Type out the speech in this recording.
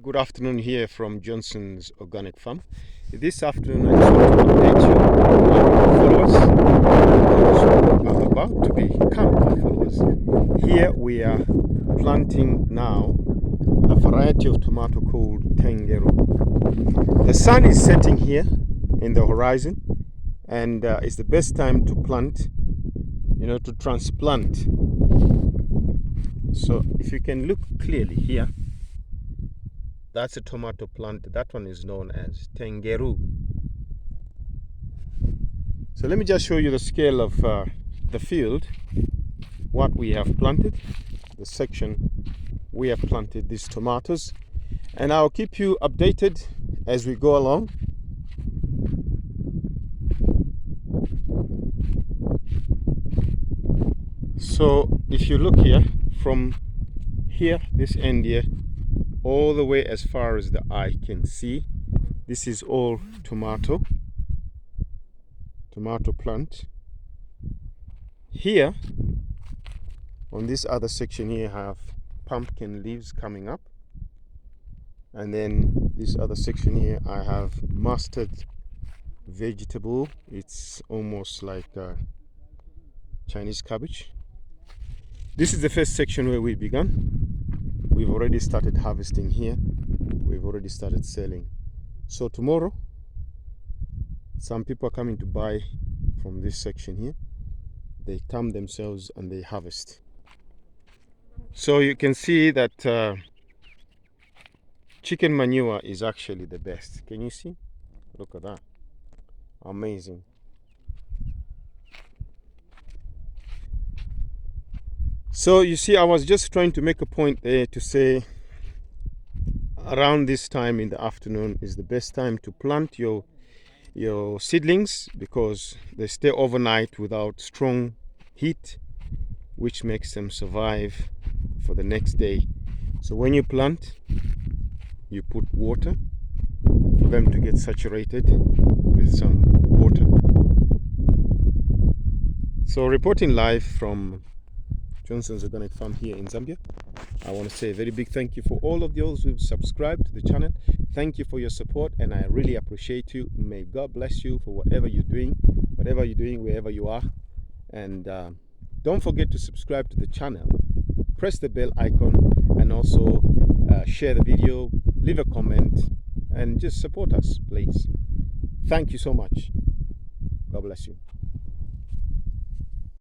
Good afternoon here from Johnson's Organic Farm. This afternoon I just want to update you on followers who are about to become our followers. Here we are planting now a variety of tomato called Tengeru. The sun is setting here in the horizon, and it's the best time to plant, to transplant. So if you can look clearly here, that's a tomato plant. That one is known as Tengeru. So let me just show you the scale of the field, what we have planted, the section we have planted these tomatoes, and I'll keep you updated as we go along. So if you look here, from here, this end here, all the way as far as the eye can see, this is all tomato plant. Here on this other section here, I have pumpkin leaves coming up, and then this other section here I have mustard vegetable. It's almost like Chinese cabbage. This is the first section where we began. We've already started harvesting here. We've already started selling. So tomorrow, some people are coming to buy from this section here. They come themselves and they harvest. So you can see that chicken manure is actually the best. Can you see? Look at that. Amazing. So you see, I was just trying to make a point there to say around this time in the afternoon is the best time to plant your seedlings, because they stay overnight without strong heat, which makes them survive for the next day. So when you plant, you put water for them to get saturated with some water. So reporting live from Johnson's Organic Farm here in Zambia, I want to say a very big thank you for all of those who've subscribed to the channel. Thank you for your support, and I really appreciate you. May God bless you for whatever you're doing, wherever you are. And don't forget to subscribe to the channel, press the bell icon, and also share the video, leave a comment, and just support us, please. Thank you so much. God bless you.